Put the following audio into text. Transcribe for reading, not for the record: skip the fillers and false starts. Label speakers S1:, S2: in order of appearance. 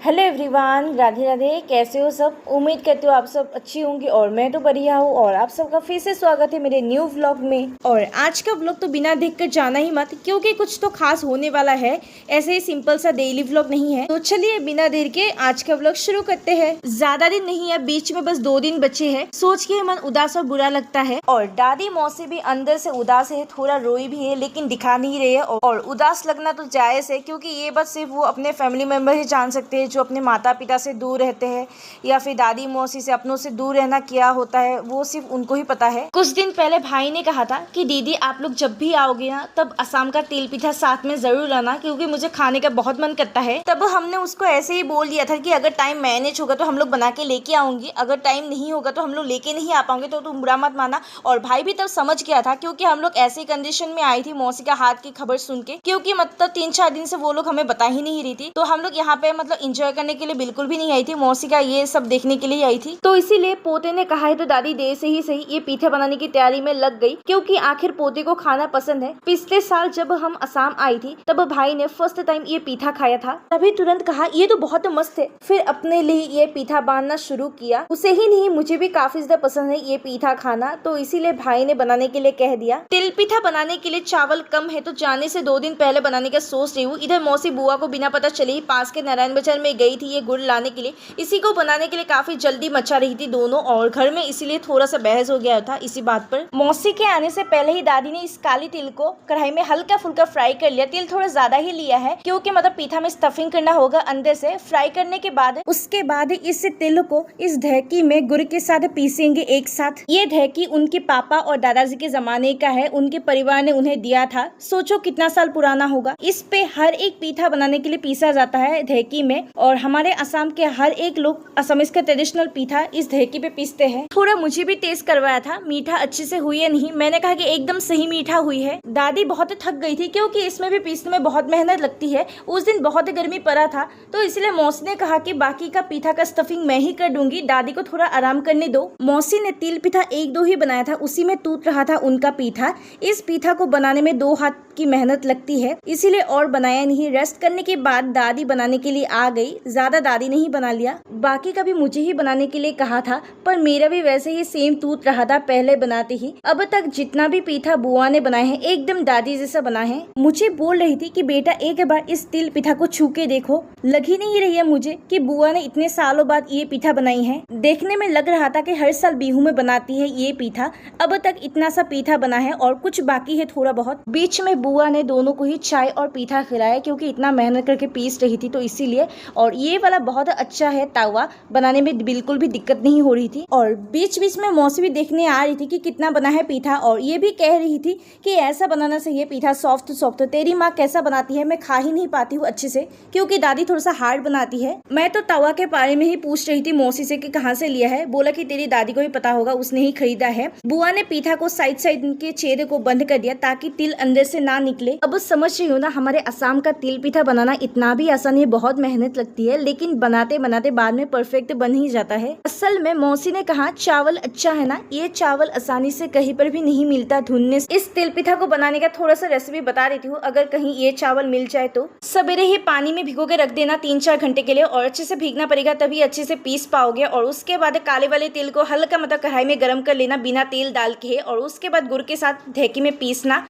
S1: Hello everyone, Radhe Radhe. कैसे हो सब? उम्मीद करती हूँ आप सब अच्छी होंगी और मैं तो बढ़िया हूँ। और आप सबका फिर से स्वागत है मेरे न्यू व्लॉग में। और आज का व्लॉग तो बिना देखकर जाना ही मत, क्योंकि कुछ तो खास होने वाला है। ऐसे ही सिंपल सा डेली व्लॉग नहीं है। तो चलिए बिना देर के आज का व्लॉग शुरू करते हैं। ज्यादा दिन नहीं है, बीच में बस 2 दिन बचे हैं। सोच के मन उदास और बुरा लगता है। और दादी मौसी भी अंदर से उदास है, थोड़ा रोई भी है, लेकिन दिखा नहीं रही है। और उदास लगना तो जायज है, क्योंकि ये बात सिर्फ वो अपने फैमिली मेंबर ही जान सकते हैं जो अपने माता पिता से दूर रहते हैं, या फिर दादी मौसी से, अपनों से दूर रहना क्या होता है वो सिर्फ उनको ही पता है। कुछ दिन पहले भाई ने कहा था कि दीदी आप लोग जब भी आओगे ना, तब असम का तिल पिठा साथ में जरूर लाना, क्योंकि मुझे खाने का बहुत मन करता है। तब हमने उसको ऐसे ही बोल दिया था कि अगर टाइम मैनेज होगा तो हम लोग बना के लेके आऊंगी, अगर टाइम नहीं होगा तो हम लोग लेके नहीं आ पाएंगे, तो तुम बुरा मत माना। और भाई भी तब समझ गया था, क्योंकि हम लोग ऐसी कंडीशन में आई थी मौसी का हाथ की खबर सुन के, क्योंकि मतलब 3-4 दिन से वो लोग हमें बता ही नहीं रही थी। तो हम लोग यहाँ पे मतलब इंजॉय करने के लिए बिल्कुल भी नहीं आई थी, मौसी का ये सब देखने के लिए आई थी। तो इसीलिए पोते ने कहा है तो दादी देर से ही सही ये पीठा बनाने की तैयारी में लग गई, क्योंकि आखिर पोते को खाना पसंद है। पिछले साल जब हम असम आई थी तब भाई ने फर्स्ट टाइम ये पीठा खाया था, तभी तुरंत कहा ये तो बहुत मस्त है। फिर अपने लिए ये पीठा बांधना शुरू किया। उसे ही नहीं, मुझे भी काफी ज्यादा पसंद है ये पीठा खाना, तो इसीलिए भाई ने बनाने के लिए कह दिया। तिल पीठा बनाने के लिए चावल कम है, तो जाने से 2 दिन पहले बनाने का सोच रही हूँ। इधर मौसी बुआ को बिना पता चले ही पास के नारायण बाजार में गई थी ये गुड़ लाने के लिए। इसी को बनाने के लिए काफी जल्दी मचा रही थी दोनों, और घर में इसीलिए थोड़ा सा बहस हो गया था इसी बात पर। मौसी के आने से पहले ही दादी ने इस काली तिल को कढ़ाई में हल्का फुल्का फ्राई कर लिया। तिल थोड़ा ज्यादा ही लिया है, क्योंकि मतलब पीठा में स्टफिंग करना होगा अंदर से। फ्राई करने के बाद उसके बाद इस तिल को इस ढेकी में गुड़ के साथ पीसेंगे एक साथ। ये ढेकी उनके पापा और दादाजी के जमाने का है, उनके परिवार ने उन्हें दिया था। सोचो कितना साल पुराना होगा। इस पे हर एक पीठा बनाने के लिए पीसा जाता है ढेकी में, और हमारे असम के हर एक लोग असम का ट्रेडिशनल पीठा इस ढेकी पे पीसते हैं। थोड़ा मुझे भी टेस्ट करवाया था, मीठा अच्छे से हुई है नहीं। मैंने कहा कि एकदम सही मीठा हुई है। दादी बहुत थक गई थी, क्योंकि इसमें भी पीसने में बहुत मेहनत लगती है। उस दिन बहुत गर्मी पड़ा था, तो इसलिए मौसी ने कहा कि बाकी का पीठा का स्टफिंग मैं ही कर दूंगी, दादी को थोड़ा आराम करने दो। मौसी ने तिल पीठा 1-2 ही बनाया था, उसी में टूट रहा था उनका पीठा। इस पीठा को बनाने में 2 हाथ की मेहनत लगती है, इसीलिए और बनाया नहीं। रेस्ट करने के बाद दादी बनाने के लिए आ गई। ज्यादा दादी ने ही बना लिया, बाकी का भी मुझे ही बनाने के लिए कहा था, पर मेरा भी वैसे ही सेम टूट रहा था पहले बनाते ही। अब तक जितना भी पीठा बुआ ने बनाए हैं एकदम दादी जैसा बना है। मुझे बोल रही थी कि बेटा एक बार इस तिल पीठा को छू के देखो। लग ही नहीं रही है मुझे कि बुआ ने इतने सालों बाद ये पीठा बनाई है। देखने में लग रहा था कि हर साल बिहू में बनाती है ये पीठा। अब तक इतना सा पीठा बना है और कुछ बाकी है थोड़ा बहुत। बीच में बुआ ने दोनों को ही चाय और पीठा खिलाया, क्योंकि इतना मेहनत करके पीस रही थी तो इसीलिए। और ये वाला बहुत अच्छा है, तावा बनाने में बिल्कुल भी दिक्कत नहीं हो रही थी। और बीच बीच में मौसी भी देखने आ रही थी कि कितना बना है पीठा, और ये भी कह रही थी कि ऐसा बनाना चाहिए पीठा, सॉफ्ट सॉफ्ट। तेरी माँ कैसा बनाती है, मैं खा ही नहीं पाती हूँ अच्छे से, क्योंकि दादी थोड़ा सा हार्ड बनाती है। मैं तो तवा के बारे में ही पूछ रही थी मौसी से कि कहाँ से लिया है। बोला कि तेरी दादी को भी पता होगा, उसने ही खरीदा है। बुआ ने पीठा को साइड के चेहरे को बंद कर दिया, ताकि तिल अंदर से ना निकले। अब समझ रही हो ना, हमारे असम का तिल पीठा बनाना इतना भी आसान है, बहुत मेहनत लगती है, लेकिन बनाते बनाते बाद में परफेक्ट बन ही जाता है। असल में मौसी ने कहा चावल अच्छा है ना, ये चावल आसानी से कहीं पर भी नहीं मिलता ढूंढने से। इस तिल पीठा को बनाने का थोड़ा सा रेसिपी बता देती हूँ, अगर कहीं ये चावल मिल जाए तो। सवेरे ही पानी में भिगो के रख देना 3-4 घंटे के लिए, और अच्छे से भीगना पड़ेगा, तभी अच्छे से पीस पाओगे। और उसके बाद काले वाले तिल को हल्का मतलब कढ़ाई में गर्म कर लेना बिना तेल डाल के, और उसके बाद गुड़ के साथ ढेकी में पीसना।